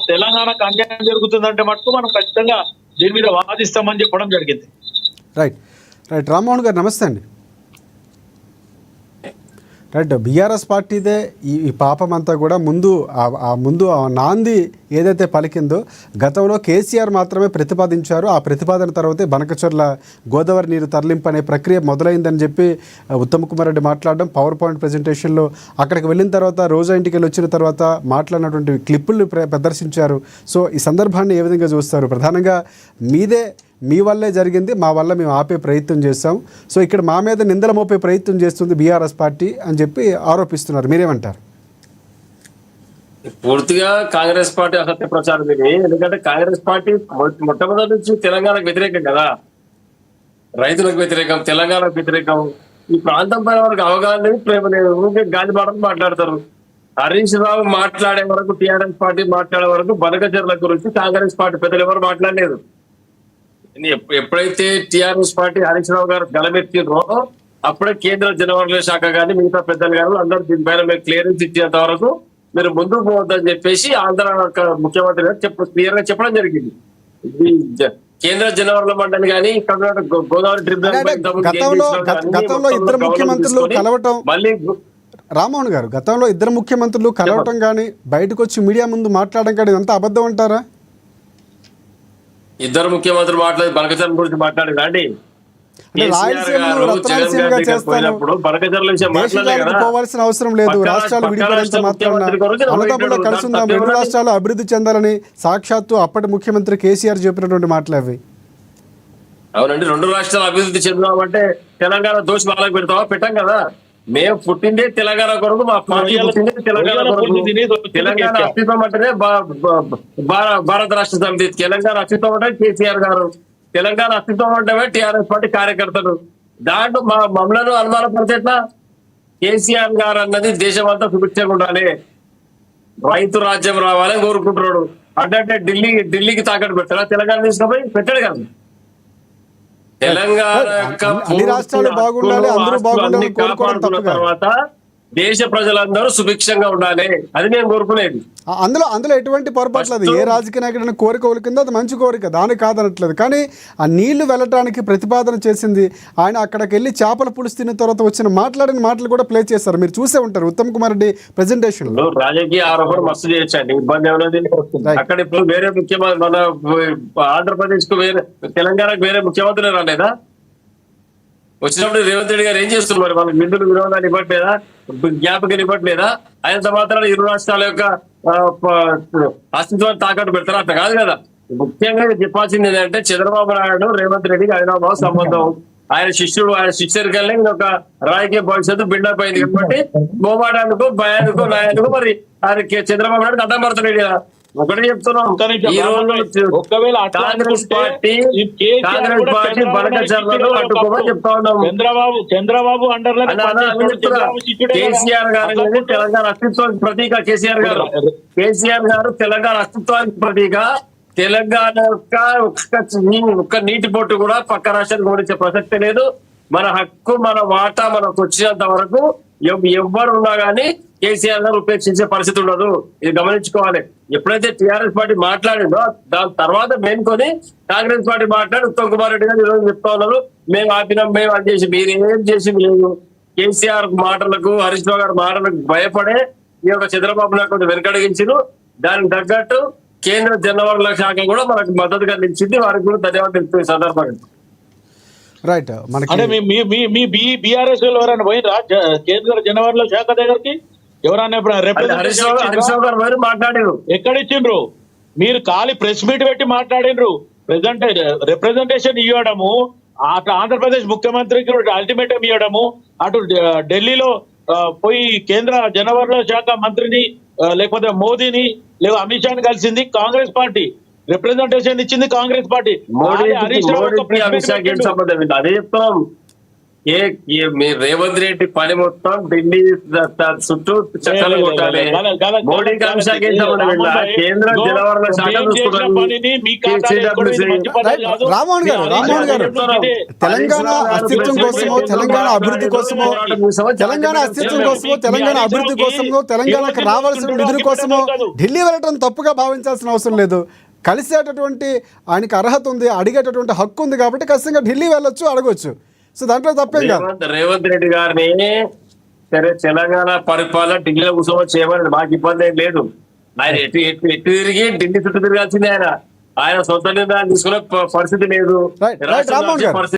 తెలంగాణకు అన్యాయం జరుగుతుందంటే మటుకు మనం ఖచ్చితంగా దీని మీద వాదిస్తామని చెప్పడం జరిగింది. రైట్ రైట్ రామ్మోహన్ గారు నమస్తే అండి. రైట్, బీఆర్ఎస్ పార్టీదే ఈ పాపం అంతా కూడా ముందు ఆ నాంది ఏదైతే పలికిందో గతంలో కేసీఆర్ మాత్రమే ప్రతిపాదించారు. ఆ ప్రతిపాదన తర్వాతే బనకచర్ల గోదావరి నీరు తరలింపు అనే ప్రక్రియ మొదలైందని చెప్పి ఉత్తమ్ కుమార్ రెడ్డి మాట్లాడడం, పవర్ పాయింట్ ప్రజెంటేషన్లో అక్కడికి వెళ్ళిన తర్వాత రోజా ఇంటికి వెళ్ళి వచ్చిన తర్వాత మాట్లాడినటువంటి క్లిప్పులు ప్రదర్శించారు. సో ఈ సందర్భాన్ని ఏ విధంగా చూస్తారు? ప్రధానంగా మీ వల్లే జరిగింది, మా వల్ల మేము ఆపే ప్రయత్నం చేస్తాం, సో ఇక్కడ మా మీద నిందల మోపే ప్రయత్నం చేస్తుంది బీఆర్ఎస్ పార్టీ అని చెప్పి ఆరోపిస్తున్నారు. మీరేమంటారు? పూర్తిగా కాంగ్రెస్ పార్టీ అసత్య ప్రచారం ఇది. ఎందుకంటే కాంగ్రెస్ పార్టీ మొట్టమొదటి నుంచి తెలంగాణకు వ్యతిరేకం కదా, రైతులకు వ్యతిరేకం, తెలంగాణకు వ్యతిరేకం. ఈ ప్రాంతం పైన వరకు అవగాహన లేదు, ప్రేమ లేదు, ఊరికే గాలి మాటలు మాట్లాడతారు. హరీష్ రావు మాట్లాడే వరకు, టీఆర్ఎస్ పార్టీ మాట్లాడే వరకు బనకచర్ల గురించి కాంగ్రెస్ పార్టీ పెద్దలు ఎవరు మాట్లాడలేదు. ఎప్పుడైతే టీఆర్ఎస్ పార్టీ హరీష్ రావు గారు గలమెత్తిరో అప్పుడే కేంద్ర జలవనరుల శాఖ కానీ మిగతా పెద్దలు గారు అందరూ దీనిపైన మీరు క్లియరెన్స్ ఇచ్చేంత వరకు మీరు ముందుకు పోవద్దని చెప్పేసి ఆంధ్ర ముఖ్యమంత్రి గారు క్లియర్ గా చెప్పడం జరిగింది. కేంద్ర జలవనరుల మండలి కానీ కర్ణాటక గోదావరి గతంలో ఇద్దరు ముఖ్యమంత్రులు కలవటం, మళ్ళీ రామ్మోహన్ గారు గతంలో ఇద్దరు ముఖ్యమంత్రులు కలవటం కానీ బయటకు వచ్చి మీడియా ముందు మాట్లాడడం కానీ ఇదంతా అబద్ధం అంటారా? ఇద్దరు ముఖ్యమంత్రులు మాట్లాడి బనకచర్ల గురించి మాట్లాడారు అండి. పోవాల్సిన అవసరం లేదు, రాష్ట్రాలు విడిపోయినంత మాత్రాన అన్నదమ్ముల కలిసి ఉందాం, రెండు రాష్ట్రాలు అభివృద్ధి చెందాలని సాక్షాత్తు అప్పటి ముఖ్యమంత్రి కేసీఆర్ చెప్పినటువంటి మాటలు అవి. అవునండి, రెండు రాష్ట్రాలు అభివృద్ధి చెందామంటే తెలంగాణ దోషి వాళ్ళకి పెడతావా? పెట్టాం కదా. మేము పుట్టిందే తెలంగాణ కొరకు, మా పార్టీ పుట్టిందే తెలంగాణ కొరకు. తెలంగాణ అస్తిత్వం అంటేనే భారత రాష్ట్ర సమితి, తెలంగాణ అస్తిత్వం అంటే కేసీఆర్ గారు, తెలంగాణ అస్తిత్వం అంటే టీఆర్ఎస్ పార్టీ కార్యకర్తలు. దాంట్లో మమ్మల్ని అనుమానపరిచేట్లా? కేసీఆర్ గారు అన్నది దేశం అంతా సుభిక్షంగా ఉండాలి, రైతు రాజ్యం రావాలని కోరుకుంటున్నాడు. అంటే ఢిల్లీకి తాకట్టు పెట్టారా? తెలంగాణ తీసుకుపోయి పెట్టాడు కదా. తెలంగాణ తర్వాత దేశ ప్రజలందరూ సుభిక్షంగా ఉండాలి, అది మేము కోరుకునేది. అందులో ఎటువంటి పొరపాటు లేదు. ఏ రాజకీయ నాయకుడైనా కోరిక ఒలికిందో అది మంచి కోరిక, దాని కాదనట్లేదు. కానీ ఆ నీళ్లు వెళ్ళటానికి ప్రతిపాదన చేసింది ఆయన. అక్కడికి వెళ్ళి చేపల పులుసు తిన్న తర్వాత వచ్చిన మాట్లాడిన మాటలు కూడా ప్లే చేస్తారు, మీరు చూసే ఉంటారు ఉత్తమ్ కుమార్ రెడ్డి ప్రెజెంటేషన్ లో. రాజకీయ ఆరోపణ మస్తు చేయొచ్చండి, ఇబ్బంది ఏమన్నది. అక్కడ ఇప్పుడు వేరే ముఖ్యమంత్రి, మన ఆంధ్రప్రదేశ్ కు వేరే, తెలంగాణకు వేరే ముఖ్యమంత్రులు రాలేదా? వచ్చినప్పుడు రేవంత్ రెడ్డి గారు ఏం చేస్తున్నారు? వాళ్ళకి నిధులు విరోధాన్ని ఇవ్వట్లేదా? జ్ఞాపకం ఇవ్వట్లేదా? ఆయన మాత్రం ఇరు రాష్ట్రాల యొక్క అస్తిత్వాన్ని తాకట్టు పెడతారు, అట్లా కాదు కదా. ముఖ్యంగా చెప్పాల్సింది ఏంటంటే చంద్రబాబు నాయుడు రేవంత్ రెడ్డికి హైదరాబాద్ సంబంధం, ఆయన శిష్యుడు, ఆయన శిష్యుడికల్ని ఒక రాజకీయ భవిష్యత్తు బిల్డప్ అయింది కాబట్టి మోమాడానికి, భయానికో, నాయానికో మరి ఆయన చంద్రబాబు నాయుడు అడ్డం పడుతున్నాడు కదా. ఒకటి చెప్తున్నాం, కాంగ్రెస్ పార్టీ బనకచర్లను అడ్డుకోమని చెప్తా ఉన్నాం. చంద్రబాబు కేసీఆర్ గారు తెలంగాణ అస్తిత్వానికి ప్రతీక. కేసీఆర్ గారు తెలంగాణ అస్తిత్వానికి ప్రతీక. తెలంగాణ ఒక్క నీటి పొట్టు కూడా పక్క రాష్ట్రానికి గురించే ప్రసక్తి లేదు. మన హక్కు, మన వాటా మనకు వచ్చినంత వరకు ఎవ్వరు ఉన్నా గానీ కేసీఆర్ గారు ఉపేక్షించే పరిస్థితి ఉండదు. ఇది గమనించుకోవాలి. ఎప్పుడైతే టీఆర్ఎస్ పార్టీ మాట్లాడిందో దాని తర్వాత మేనుకొని కాంగ్రెస్ పార్టీ మాట్లాడి ఉత్తమ్ కుమార్ రెడ్డి గారు ఈరోజు చెప్తా ఉన్నారు, మేము ఆపినాం, మేము అది చేసి. మీరు ఏం చేసింది లేదు. కేసీఆర్ మాటలకు, హరీష్ రావు గారి మాటలకు భయపడే ఈ యొక్క చంద్రబాబు నాయుడు వెనకడిగించారు. దానికి తగ్గట్టు కేంద్ర జలవనరుల శాఖ కూడా మనకు మద్దతుగా నిలిచింది. వారికి కూడా ధన్యవాదాలు తెలుపుతున్న సందర్భంగా. రైట్, అంటే మీ బీఆర్ఎస్ ఎవరైనా పోయినరా కేంద్ర జలవనరుల శాఖ దగ్గరికి? ఎవరైనా మాట్లాడారు? ఎక్కడ ఇచ్చిండ్రు? మీరు ఖాళీ ప్రెస్ మీట్ పెట్టి మాట్లాడినరు. రిప్రజెంటేషన్ ఇవ్వడము, అటు ఆంధ్రప్రదేశ్ ముఖ్యమంత్రికి అల్టిమేటం ఇవ్వడము, అటు ఢిల్లీలో పోయి కేంద్ర జలవనరుల శాఖ మంత్రిని లేకపోతే మోదీని లేదా అమిత్ షాని కలిసింది కాంగ్రెస్ పార్టీ. రిప్రజెంటేషన్ ఇచ్చింది కాంగ్రెస్ పార్టీ. అదే చెప్తాం. మీ రేవంత్ రెడ్డి పని మొత్తం ఢిల్లీ చుట్టూ చక్కలు కొట్టాలి. మోడీకి అంశాకి కేంద్ర జలవనరుల శాఖ రామ్మోహన్ గారు తెలంగాణ అస్తిత్వం కోసమో తెలంగాణ అభివృద్ధి కోసమో తెలంగాణ అభివృద్ధి కోసమో తెలంగాణకు రావాల్సిన నిధుల కోసమో ఢిల్లీ వెళ్ళటం తప్పుగా భావించాల్సిన అవసరం లేదు. కలిసేటటువంటి ఆయనకి అర్హత ఉంది, అడిగేటటువంటి హక్కు ఉంది కాబట్టి ఖచ్చితంగా ఢిల్లీ వెళ్ళొచ్చు, అడగొచ్చు. సో దాంట్లో తప్పేం కాదు. రేవంత్ రెడ్డి గారిని తెలంగాణ పరిపాలన ఢిల్లీలో కూర్చోమని చేయమని మాకు ఇబ్బంది ఏం లేదు. ఆయన ఎటు తిరిగి ఢిల్లీ చుట్టూ తిరగాల్సిందే. ఆయన సొంత నిర్ణయాలు తీసుకునే పరిస్థితి లేదు. రైట్ రామ్మోహన్ గారు.